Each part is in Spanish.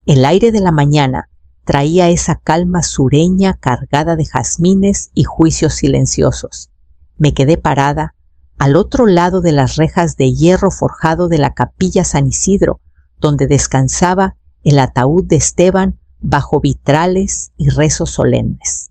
El aire de la mañana traía esa calma sureña cargada de jazmines y juicios silenciosos. Me quedé parada al otro lado de las rejas de hierro forjado de la capilla San Isidro, donde descansaba el ataúd de Esteban bajo vitrales y rezos solemnes.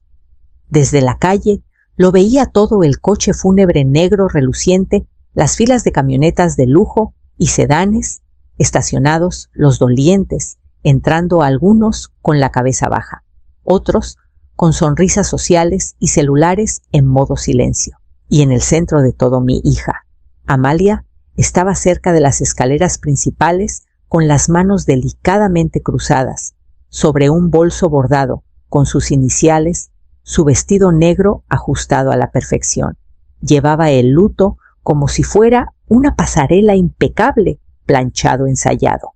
Desde la calle lo veía todo el coche fúnebre negro reluciente, las filas de camionetas de lujo y sedanes, estacionados los dolientes, entrando algunos con la cabeza baja, otros con sonrisas sociales y celulares en modo silencio. Y en el centro de todo mi hija, Amalia, estaba cerca de las escaleras principales con las manos delicadamente cruzadas, sobre un bolso bordado con sus iniciales, su vestido negro ajustado a la perfección. Llevaba el luto como si fuera una pasarela impecable, planchado ensayado.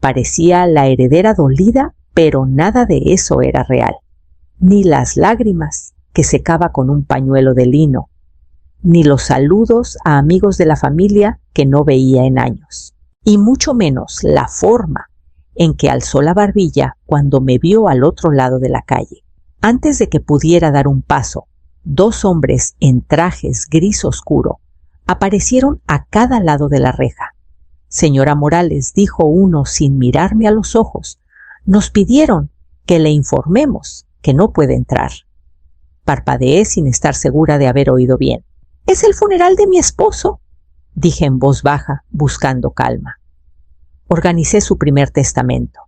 Parecía la heredera dolida, pero nada de eso era real. Ni las lágrimas que secaba con un pañuelo de lino, ni los saludos a amigos de la familia que no veía en años, y mucho menos la forma en que alzó la barbilla cuando me vio al otro lado de la calle. Antes de que pudiera dar un paso, dos hombres en trajes gris oscuro aparecieron a cada lado de la reja. Señora Morales, dijo uno sin mirarme a los ojos, nos pidieron que le informemos que no puede entrar. Parpadeé sin estar segura de haber oído bien. «Es el funeral de mi esposo», dije en voz baja, buscando calma. Organicé su primer testamento.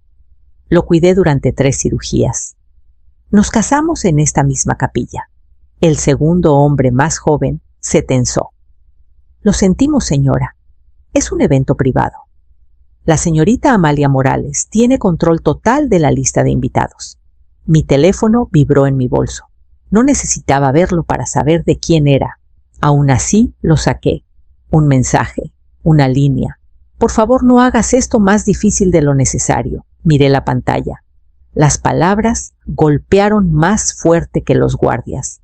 Lo cuidé durante 3 cirugías. Nos casamos en esta misma capilla. El segundo hombre más joven se tensó. «Lo sentimos, señora. Es un evento privado. La señorita Amalia Morales tiene control total de la lista de invitados». Mi teléfono vibró en mi bolso. No necesitaba verlo para saber de quién era. Aún así lo saqué. Un mensaje, una línea. «Por favor, no hagas esto más difícil de lo necesario». Miré la pantalla. Las palabras golpearon más fuerte que los guardias.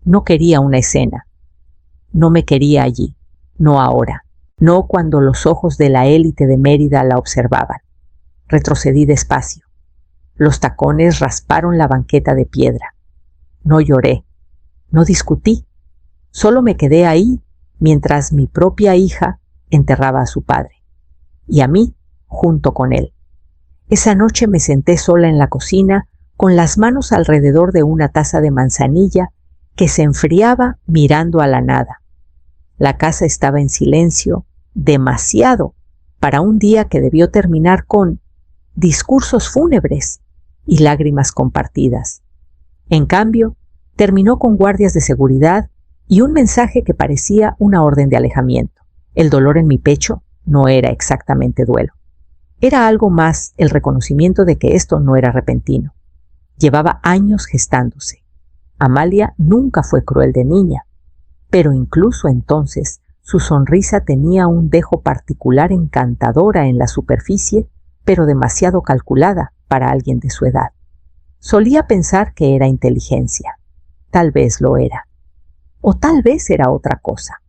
No quería una escena. No me quería allí. No ahora. No cuando los ojos de la élite de Mérida la observaban. Retrocedí despacio. Los tacones rasparon la banqueta de piedra. No lloré. No discutí. Solo me quedé ahí mientras mi propia hija enterraba a su padre. Y a mí junto con él. Esa noche me senté sola en la cocina con las manos alrededor de una taza de manzanilla que se enfriaba mirando a la nada. La casa estaba en silencio, demasiado, para un día que debió terminar con discursos fúnebres y lágrimas compartidas. En cambio, terminó con guardias de seguridad y un mensaje que parecía una orden de alejamiento. El dolor en mi pecho no era exactamente duelo. Era algo más el reconocimiento de que esto no era repentino. Llevaba años gestándose. Amalia nunca fue cruel de niña, pero incluso entonces su sonrisa tenía un dejo particular encantadora en la superficie, pero demasiado calculada para alguien de su edad. Solía pensar que era inteligencia. Tal vez lo era. O tal vez era otra cosa.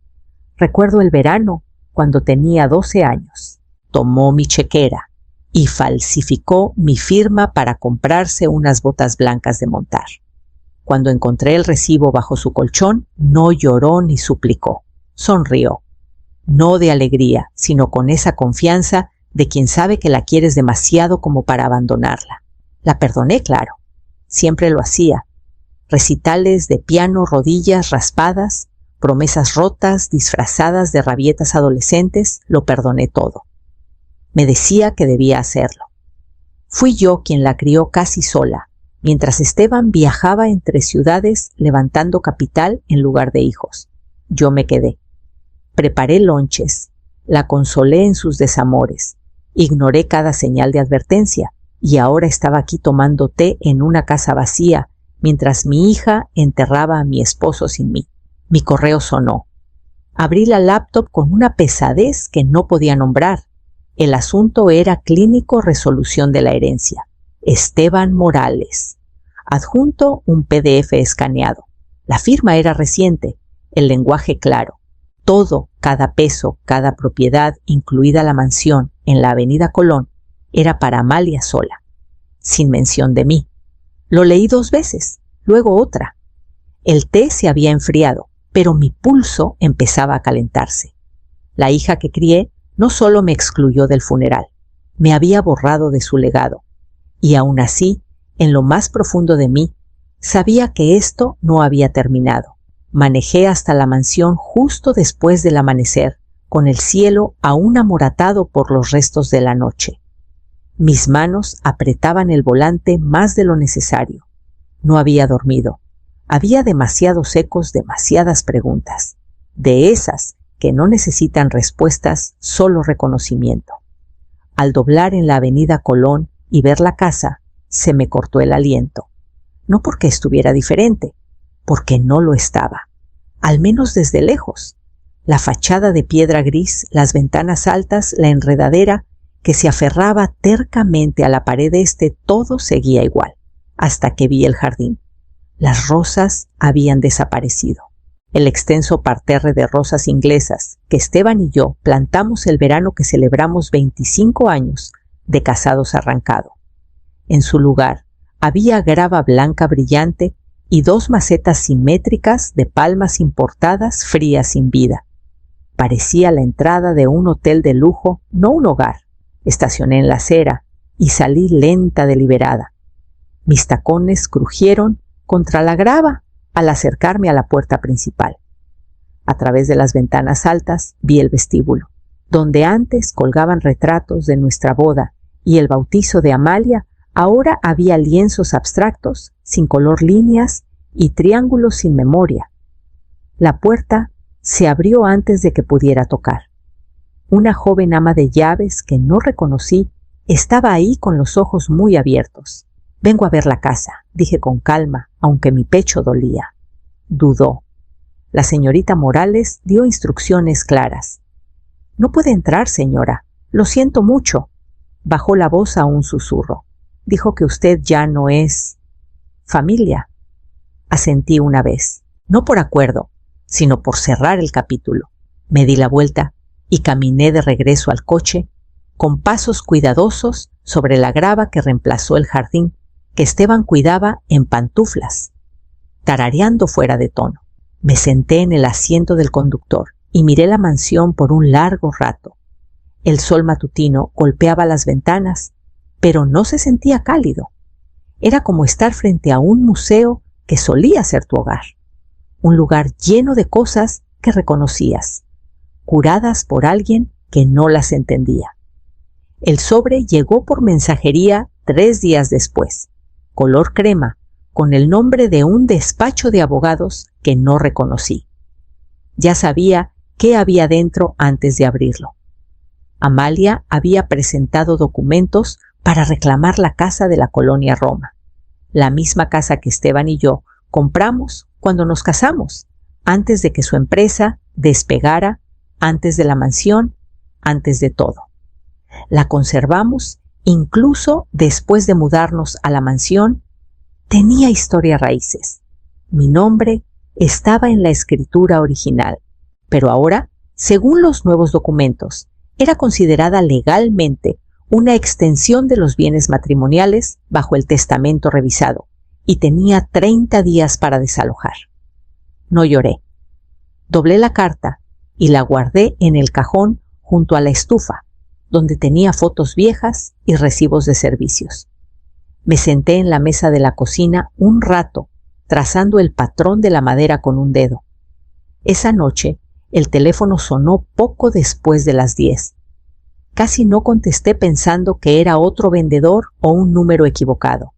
Recuerdo el verano, cuando tenía 12 años. Tomó mi chequera y falsificó mi firma para comprarse unas botas blancas de montar. Cuando encontré el recibo bajo su colchón, no lloró ni suplicó. Sonrió. No de alegría, sino con esa confianza de quien sabe que la quieres demasiado como para abandonarla. La perdoné, claro. Siempre lo hacía. Recitales de piano, rodillas raspadas, promesas rotas disfrazadas de rabietas adolescentes, lo perdoné todo. Me decía que debía hacerlo. Fui yo quien la crió casi sola, mientras Esteban viajaba entre ciudades levantando capital en lugar de hijos. Yo me quedé. Preparé lonches, la consolé en sus desamores, ignoré cada señal de advertencia y ahora estaba aquí tomando té en una casa vacía mientras mi hija enterraba a mi esposo sin mí. Mi correo sonó. Abrí la laptop con una pesadez que no podía nombrar. El asunto era clínico resolución de la herencia. Esteban Morales. Adjunto un PDF escaneado. La firma era reciente, el lenguaje claro. Todo, cada peso, cada propiedad, incluida la mansión en la Avenida Colón, Era para Amalia sola, sin mención de mí. Lo leí 2 veces, luego otra. El té se había enfriado, pero mi pulso empezaba a calentarse. La hija que crié no solo me excluyó del funeral, me había borrado de su legado. Y aún así, en lo más profundo de mí, sabía que esto no había terminado. Manejé hasta la mansión justo después del amanecer, con el cielo aún amoratado por los restos de la noche. Mis manos apretaban el volante más de lo necesario. No había dormido. Había demasiados ecos, demasiadas preguntas. De esas que no necesitan respuestas, solo reconocimiento. Al doblar en la avenida Colón y ver la casa, se me cortó el aliento. No porque estuviera diferente, porque no lo estaba. Al menos desde lejos. La fachada de piedra gris, las ventanas altas, la enredadera que se aferraba tercamente a la pared este, todo seguía igual, hasta que vi el jardín. Las rosas habían desaparecido. El extenso parterre de rosas inglesas que Esteban y yo plantamos el verano que celebramos 25 años de casados arrancado. En su lugar había grava blanca brillante y 2 macetas simétricas de palmas importadas frías sin vida. Parecía la entrada de un hotel de lujo, no un hogar. Estacioné en la acera y salí lenta, deliberada. Mis tacones crujieron contra la grava al acercarme a la puerta principal. A través de las ventanas altas vi el vestíbulo, donde antes colgaban retratos de nuestra boda y el bautizo de Amalia. Ahora había lienzos abstractos, sin color, líneas y triángulos sin memoria. La puerta se abrió antes de que pudiera tocar. Una joven ama de llaves que no reconocí estaba ahí con los ojos muy abiertos. «Vengo a ver la casa», dije con calma, aunque mi pecho dolía. Dudó. La señorita Morales dio instrucciones claras. «No puede entrar, señora. Lo siento mucho». Bajó la voz a un susurro. «Dijo que usted ya no es familia». Asentí una vez, no por acuerdo, sino por cerrar el capítulo. Me di la vuelta y caminé de regreso al coche, con pasos cuidadosos sobre la grava que reemplazó el jardín, que Esteban cuidaba en pantuflas, tarareando fuera de tono. Me senté en el asiento del conductor y miré la mansión por un largo rato. El sol matutino golpeaba las ventanas, pero no se sentía cálido. Era como estar frente a un museo que solía ser tu hogar, un lugar lleno de cosas que reconocías, curadas por alguien que no las entendía. El sobre llegó por mensajería 3 días después, color crema, con el nombre de un despacho de abogados que no reconocí. Ya sabía qué había dentro antes de abrirlo. Amalia había presentado documentos para reclamar la casa de la colonia Roma, la misma casa que Esteban y yo compramos cuando nos casamos, antes de que su empresa despegara, antes de la mansión, antes de todo. La conservamos incluso después de mudarnos a la mansión. Tenía historia raíces. Mi nombre estaba en la escritura original, pero ahora, según los nuevos documentos, era considerada legalmente una extensión de los bienes matrimoniales bajo el testamento revisado y tenía 30 días para desalojar. No lloré. Doblé la carta y la guardé en el cajón junto a la estufa, donde tenía fotos viejas y recibos de servicios. Me senté en la mesa de la cocina un rato, trazando el patrón de la madera con un dedo. Esa noche, el teléfono sonó poco después de las 10. Casi no contesté pensando que era otro vendedor o un número equivocado.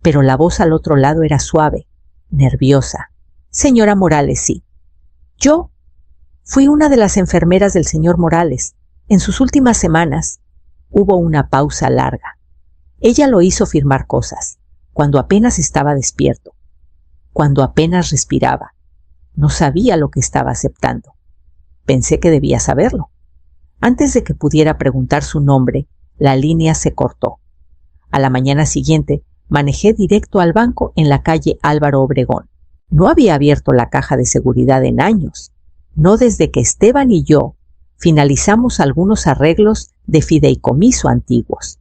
Pero la voz al otro lado era suave, nerviosa. «Señora Morales, sí. Yo fui una de las enfermeras del señor Morales. En sus últimas semanas». Hubo una pausa larga. Ella lo hizo firmar cosas, cuando apenas estaba despierto, cuando apenas respiraba. No sabía lo que estaba aceptando. Pensé que debía saberlo. Antes de que pudiera preguntar su nombre, la línea se cortó. A la mañana siguiente, manejé directo al banco en la calle Álvaro Obregón. No había abierto la caja de seguridad en años, no desde que Esteban y yo finalizamos algunos arreglos de fideicomiso antiguos.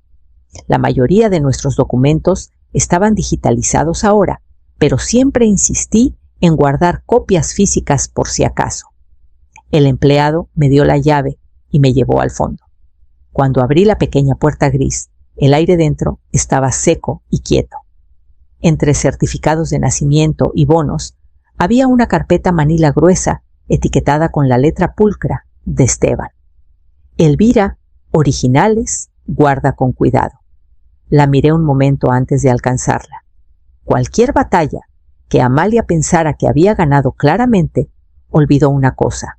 La mayoría de nuestros documentos estaban digitalizados ahora, pero siempre insistí en guardar copias físicas por si acaso. El empleado me dio la llave y me llevó al fondo. Cuando abrí la pequeña puerta gris, el aire dentro estaba seco y quieto. Entre certificados de nacimiento y bonos, había una carpeta manila gruesa etiquetada con la letra pulcra de Esteban. Elvira, originales, guarda con cuidado. La miré un momento antes de alcanzarla. Cualquier batalla que Amalia pensara que había ganado claramente, olvidó una cosa.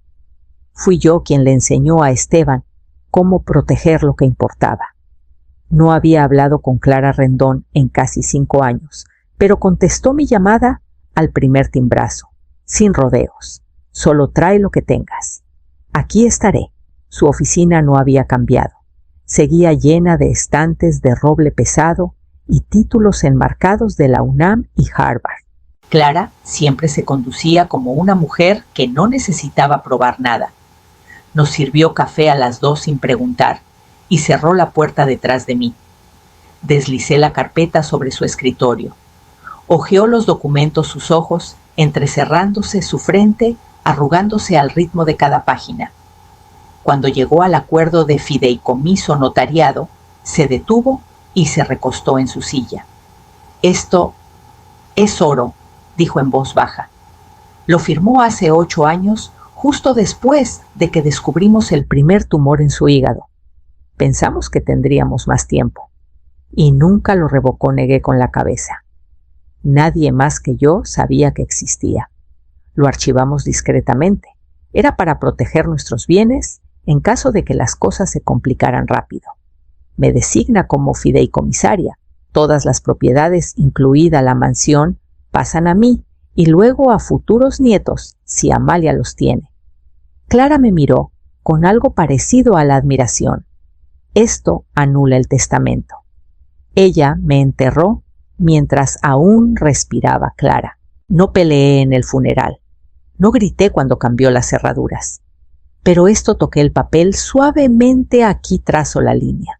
Fui yo quien le enseñó a Esteban cómo proteger lo que importaba. No había hablado con Clara Rendón en casi 5 años, pero contestó mi llamada al primer timbrazo, sin rodeos. Solo trae lo que tengas. Aquí estaré. Su oficina no había cambiado. Seguía llena de estantes de roble pesado y títulos enmarcados de la UNAM y Harvard. Clara siempre se conducía como una mujer que no necesitaba probar nada. Nos sirvió café a las 2 sin preguntar y cerró la puerta detrás de mí. Deslicé la carpeta sobre su escritorio. Hojeó los documentos sus ojos, entrecerrándose su frente, arrugándose al ritmo de cada página. Cuando llegó al acuerdo de fideicomiso notariado, se detuvo y se recostó en su silla. «Esto es oro», dijo en voz baja. «Lo firmó hace 8 años, justo después de que descubrimos el primer tumor en su hígado. Pensamos que tendríamos más tiempo. Y nunca lo revocó», negué con la cabeza. Nadie más que yo sabía que existía. Lo archivamos discretamente. Era para proteger nuestros bienes en caso de que las cosas se complicaran rápido. Me designa como fideicomisaria. Todas las propiedades, incluida la mansión, pasan a mí y luego a futuros nietos, si Amalia los tiene. Clara me miró con algo parecido a la admiración. Esto anula el testamento. Ella me enterró mientras aún respiraba Clara. No peleé en el funeral. No grité cuando cambió las cerraduras. Pero toqué el papel suavemente, aquí trazo la línea.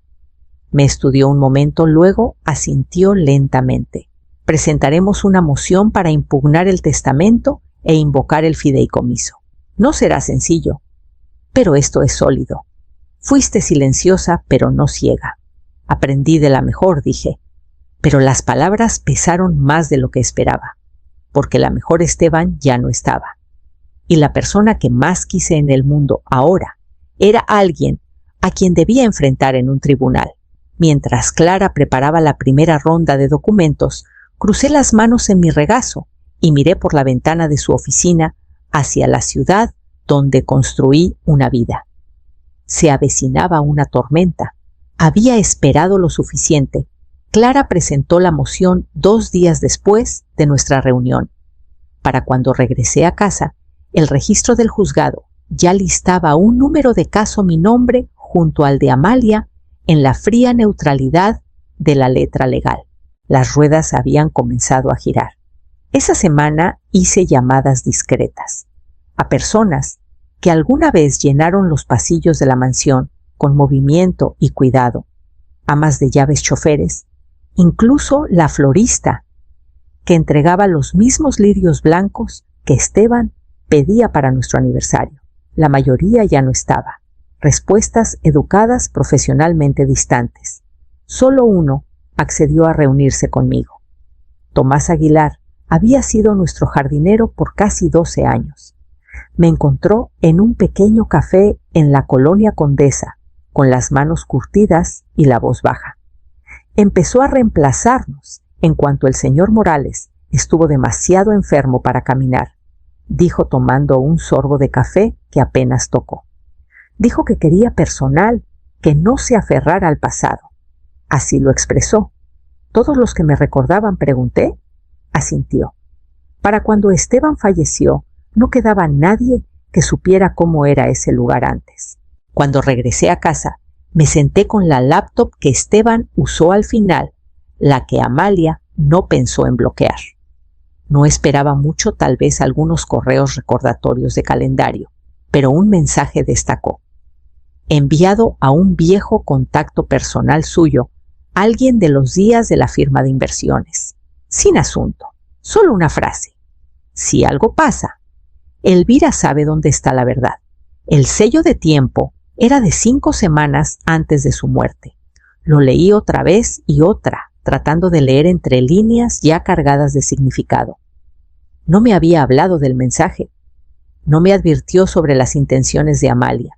Me estudió un momento, luego asintió lentamente. Presentaremos una moción para impugnar el testamento e invocar el fideicomiso. No será sencillo, pero esto es sólido. Fuiste silenciosa, pero no ciega. Aprendí de la mejor, dije. Pero las palabras pesaron más de lo que esperaba, porque la mejor Esteban ya no estaba. Y la persona que más quise en el mundo ahora era alguien a quien debía enfrentar en un tribunal. Mientras Clara preparaba la primera ronda de documentos, crucé las manos en mi regazo y miré por la ventana de su oficina hacia la ciudad donde construí una vida. Se avecinaba una tormenta. Había esperado lo suficiente. Clara presentó la moción 2 días después de nuestra reunión. Para cuando regresé a casa, el registro del juzgado ya listaba un número de caso mi nombre junto al de Amalia en la fría neutralidad de la letra legal. Las ruedas habían comenzado a girar. Esa semana hice llamadas discretas a personas que alguna vez llenaron los pasillos de la mansión con movimiento y cuidado, amas de llaves, choferes, incluso la florista que entregaba los mismos lirios blancos que Esteban pedía para nuestro aniversario. La mayoría ya no estaba. Respuestas educadas, profesionalmente distantes. Solo uno accedió a reunirse conmigo. Tomás Aguilar había sido nuestro jardinero por casi 12 años. Me encontró en un pequeño café en la colonia Condesa, con las manos curtidas y la voz baja. Empezó a reemplazarnos en cuanto el señor Morales estuvo demasiado enfermo para caminar, dijo tomando un sorbo de café que apenas tocó. Dijo que quería personal, que no se aferrara al pasado. Así lo expresó. ¿Todos los que me recordaban?, pregunté. Asintió. Para cuando Esteban falleció, no quedaba nadie que supiera cómo era ese lugar antes. Cuando regresé a casa, me senté con la laptop que Esteban usó al final, la que Amalia no pensó en bloquear. No esperaba mucho, tal vez algunos correos recordatorios de calendario, pero un mensaje destacó. Enviado a un viejo contacto personal suyo alguien de los días de la firma de inversiones. Sin asunto, solo una frase. Si algo pasa, Elvira sabe dónde está la verdad. El sello de tiempo era de 5 semanas antes de su muerte. Lo leí otra vez y otra, tratando de leer entre líneas ya cargadas de significado. No me había hablado del mensaje. No me advirtió sobre las intenciones de Amalia,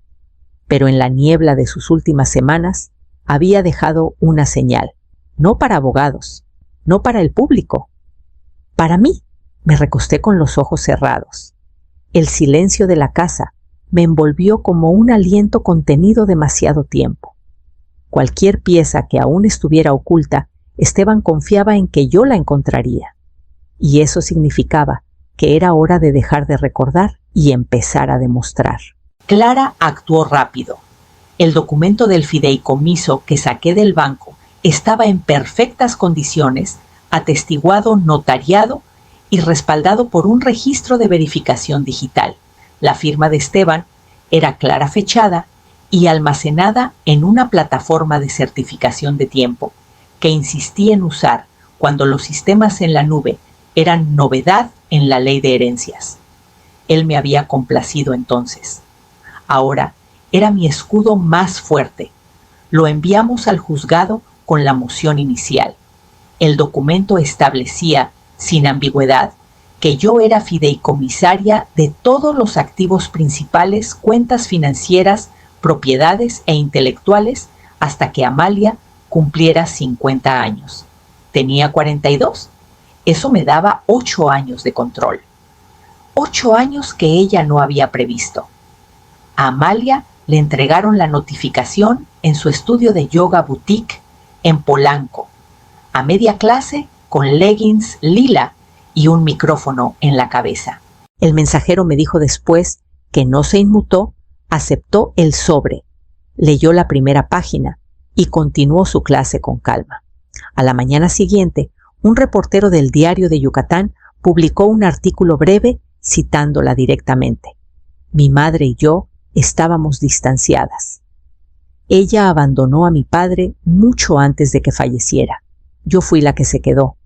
pero en la niebla de sus últimas semanas había dejado una señal, no para abogados, no para el público. Para mí, me recosté con los ojos cerrados. El silencio de la casa me envolvió como un aliento contenido demasiado tiempo. Cualquier pieza que aún estuviera oculta, Esteban confiaba en que yo la encontraría. Y eso significaba que era hora de dejar de recordar y empezar a demostrar. Clara actuó rápido. El documento del fideicomiso que saqué del banco estaba en perfectas condiciones, atestiguado, notariado y respaldado por un registro de verificación digital. La firma de Esteban era clara fechada y almacenada en una plataforma de certificación de tiempo que insistí en usar cuando los sistemas en la nube eran novedad en la ley de herencias. Él me había complacido entonces. Ahora era mi escudo más fuerte. Lo enviamos al juzgado con la moción inicial. El documento establecía, sin ambigüedad, que yo era fideicomisaria de todos los activos principales, cuentas financieras, propiedades e intelectuales hasta que Amalia cumpliera 50 años. Tenía 42. Eso me daba 8 años de control. 8 años que ella no había previsto. A Amalia le entregaron la notificación en su estudio de yoga boutique en Polanco, a media clase con leggings lila y un micrófono en la cabeza. El mensajero me dijo después que no se inmutó, aceptó el sobre, leyó la primera página y continuó su clase con calma. A la mañana siguiente, un reportero del Diario de Yucatán publicó un artículo breve citándola directamente. Mi madre y yo estábamos distanciadas. Ella abandonó a mi padre mucho antes de que falleciera. Yo fui la que se quedó.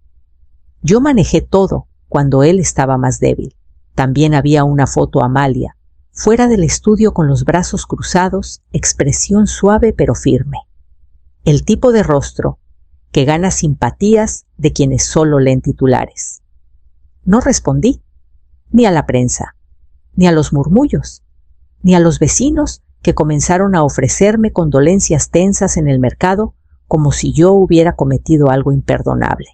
Yo manejé todo cuando él estaba más débil. También había una foto Amalia, fuera del estudio con los brazos cruzados, expresión suave pero firme. El tipo de rostro que gana simpatías de quienes solo leen titulares. No respondí, ni a la prensa, ni a los murmullos, ni a los vecinos que comenzaron a ofrecerme condolencias tensas en el mercado como si yo hubiera cometido algo imperdonable.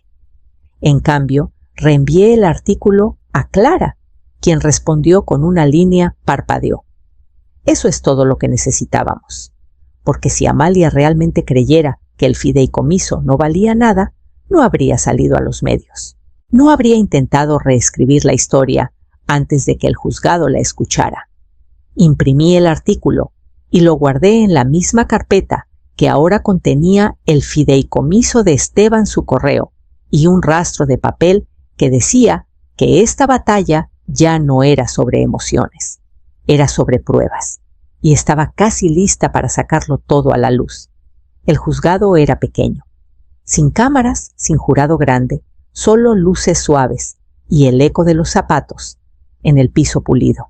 En cambio, reenvié el artículo a Clara, quien respondió con una línea, parpadeó. Eso es todo lo que necesitábamos, porque si Amalia realmente creyera que el fideicomiso no valía nada, no habría salido a los medios. No habría intentado reescribir la historia antes de que el juzgado la escuchara. Imprimí el artículo y lo guardé en la misma carpeta que ahora contenía el fideicomiso de Esteban, su correo, y un rastro de papel que decía que esta batalla ya no era sobre emociones, era sobre pruebas, y estaba casi lista para sacarlo todo a la luz. El juzgado era pequeño, sin cámaras, sin jurado grande, solo luces suaves y el eco de los zapatos en el piso pulido.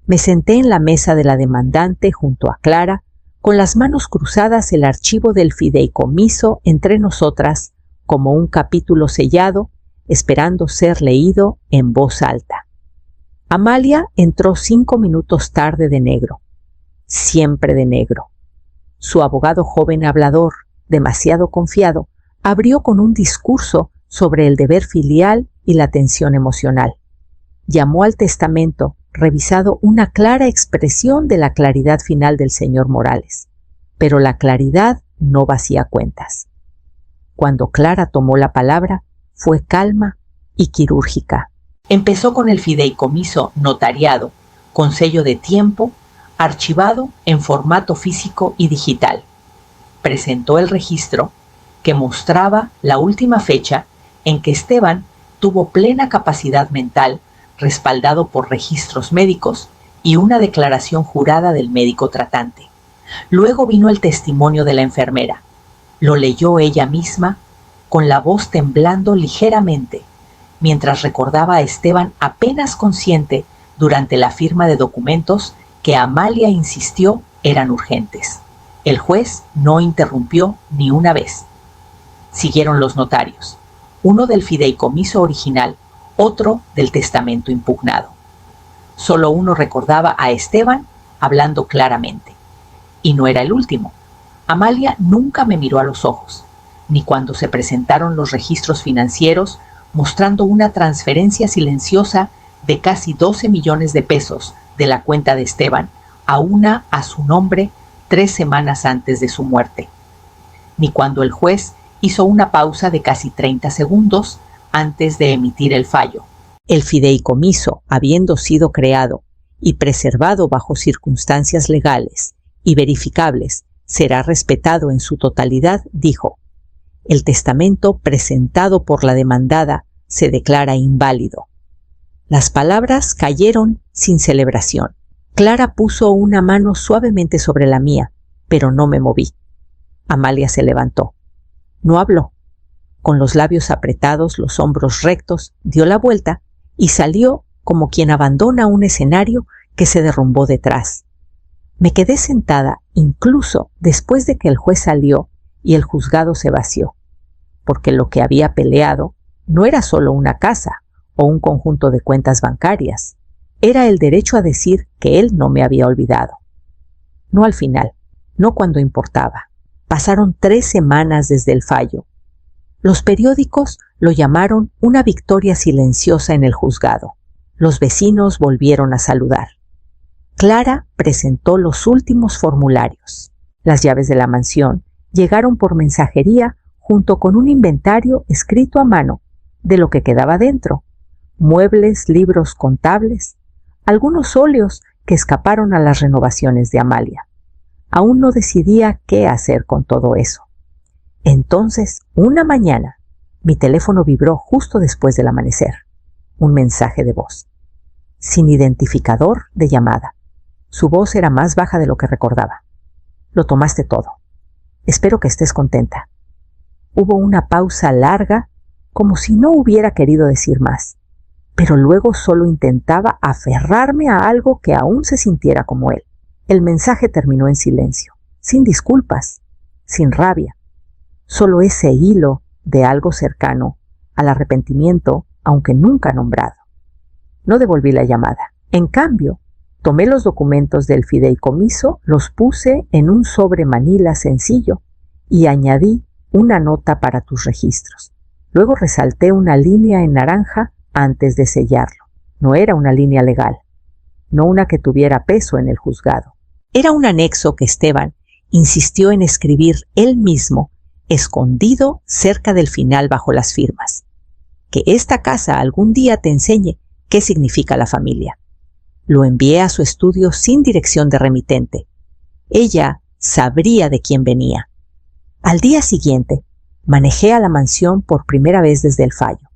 Me senté en la mesa de la demandante junto a Clara, con las manos cruzadas, el archivo del fideicomiso entre nosotras como un capítulo sellado, esperando ser leído en voz alta. Amalia entró 5 minutos tarde de negro, siempre de negro. Su abogado joven hablador, demasiado confiado, abrió con un discurso sobre el deber filial y la tensión emocional. Llamó al testamento, revisado una clara expresión de la claridad final del señor Morales. Pero la claridad no vacía cuentas. Cuando Clara tomó la palabra, fue calma y quirúrgica. Empezó con el fideicomiso notariado, con sello de tiempo, archivado en formato físico y digital. Presentó el registro que mostraba la última fecha en que Esteban tuvo plena capacidad mental, respaldado por registros médicos y una declaración jurada del médico tratante. Luego vino el testimonio de la enfermera. Lo leyó ella misma, con la voz temblando ligeramente, mientras recordaba a Esteban apenas consciente durante la firma de documentos que Amalia insistió eran urgentes. El juez no interrumpió ni una vez. Siguieron los notarios, uno del fideicomiso original, otro del testamento impugnado. Solo uno recordaba a Esteban hablando claramente. Y no era el último. Amalia nunca me miró a los ojos, ni cuando se presentaron los registros financieros mostrando una transferencia silenciosa de casi 12 millones de pesos de la cuenta de Esteban a una a su nombre 3 semanas antes de su muerte, ni cuando el juez hizo una pausa de casi 30 segundos antes de emitir el fallo. El fideicomiso, habiendo sido creado y preservado bajo circunstancias legales y verificables, será respetado en su totalidad, dijo. El testamento presentado por la demandada se declara inválido. Las palabras cayeron sin celebración. Clara puso una mano suavemente sobre la mía, pero no me moví. Amalia se levantó. No habló. Con los labios apretados, los hombros rectos, dio la vuelta y salió como quien abandona un escenario que se derrumbó detrás. Me quedé sentada incluso después de que el juez salió y el juzgado se vació, porque lo que había peleado no era solo una casa o un conjunto de cuentas bancarias, era el derecho a decir que él no me había olvidado. No al final, no cuando importaba. Pasaron 3 semanas desde el fallo. Los periódicos lo llamaron una victoria silenciosa en el juzgado. Los vecinos volvieron a saludar. Clara presentó los últimos formularios. Las llaves de la mansión llegaron por mensajería junto con un inventario escrito a mano de lo que quedaba dentro: muebles, libros contables, algunos óleos que escaparon a las renovaciones de Amalia. Aún no decidía qué hacer con todo eso. Entonces, una mañana, mi teléfono vibró justo después del amanecer. Un mensaje de voz, sin identificador de llamada. Su voz era más baja de lo que recordaba. Lo tomaste todo. Espero que estés contenta. Hubo una pausa larga, como si no hubiera querido decir más, pero luego solo intentaba aferrarme a algo que aún se sintiera como él. El mensaje terminó en silencio, sin disculpas, sin rabia, solo ese hilo de algo cercano al arrepentimiento, aunque nunca nombrado. No devolví la llamada. En cambio, tomé los documentos del fideicomiso, los puse en un sobre manila sencillo y añadí una nota para tus registros. Luego resalté una línea en naranja antes de sellarlo. No era una línea legal, no una que tuviera peso en el juzgado. Era un anexo que Esteban insistió en escribir él mismo, escondido cerca del final bajo las firmas. Que esta casa algún día te enseñe qué significa la familia. Lo envié a su estudio sin dirección de remitente. Ella sabría de quién venía. Al día siguiente, manejé a la mansión por primera vez desde el fallo.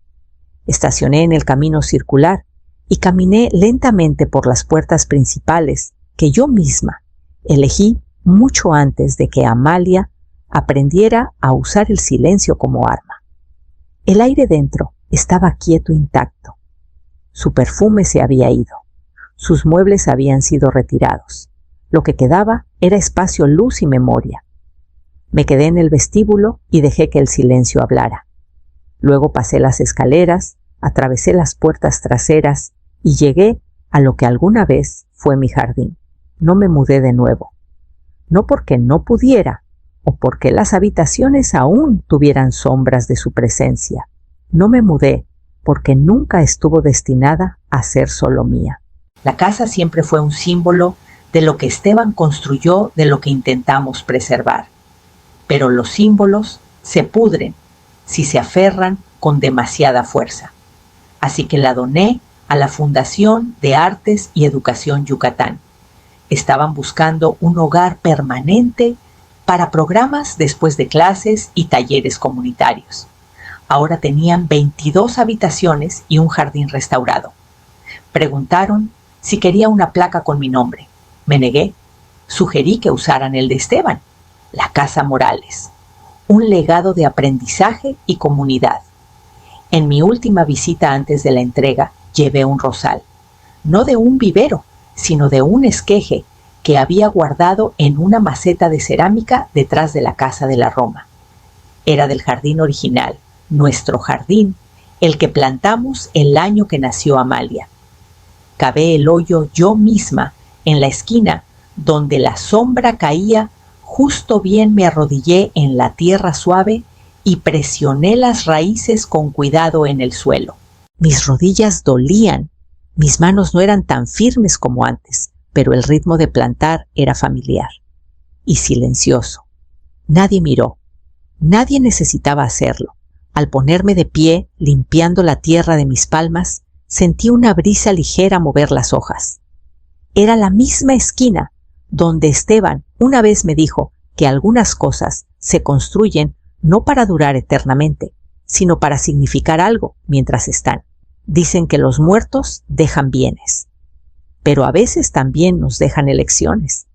Estacioné en el camino circular y caminé lentamente por las puertas principales que yo misma elegí mucho antes de que Amalia aprendiera a usar el silencio como arma. El aire dentro estaba quieto, intacto. Su perfume se había ido. Sus muebles habían sido retirados. Lo que quedaba era espacio, luz y memoria. Me quedé en el vestíbulo y dejé que el silencio hablara. Luego pasé las escaleras, atravesé las puertas traseras y llegué a lo que alguna vez fue mi jardín. No me mudé de nuevo. No porque no pudiera o porque las habitaciones aún tuvieran sombras de su presencia. No me mudé porque nunca estuvo destinada a ser solo mía. La casa siempre fue un símbolo de lo que Esteban construyó, de lo que intentamos preservar. Pero los símbolos se pudren si se aferran con demasiada fuerza. Así que la doné a la Fundación de Artes y Educación Yucatán. Estaban buscando un hogar permanente para programas después de clases y talleres comunitarios. Ahora tenían 22 habitaciones y un jardín restaurado. Preguntaron si quería una placa con mi nombre. Me negué. Sugerí que usaran el de Esteban, la Casa Morales. un legado de aprendizaje y comunidad. En mi última visita antes de la entrega, llevé un rosal, no de un vivero, sino de un esqueje que había guardado en una maceta de cerámica detrás de la casa de la Roma. Era del jardín original, nuestro jardín, el que plantamos el año que nació Amalia. Cavé el hoyo yo misma en la esquina donde la sombra caía, justo bien me arrodillé en la tierra suave y presioné las raíces con cuidado en el suelo. Mis rodillas dolían, mis manos no eran tan firmes como antes, pero el ritmo de plantar era familiar y silencioso. Nadie miró, nadie necesitaba hacerlo. Al ponerme de pie, limpiando la tierra de mis palmas, sentí una brisa ligera mover las hojas. Era la misma esquina donde Esteban una vez me dijo que algunas cosas se construyen no para durar eternamente, sino para significar algo mientras están. Dicen que los muertos dejan bienes, pero a veces también nos dejan elecciones.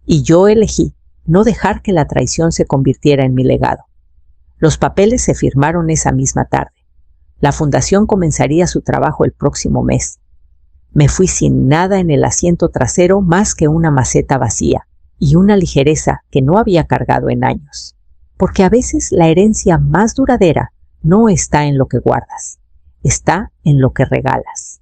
Y yo elegí no dejar que la traición se convirtiera en mi legado. Los papeles se firmaron esa misma tarde. La fundación comenzaría su trabajo el próximo mes. Me fui sin nada en el asiento trasero más que una maceta vacía y una ligereza que no había cargado en años. Porque a veces la herencia más duradera no está en lo que guardas, está en lo que regalas.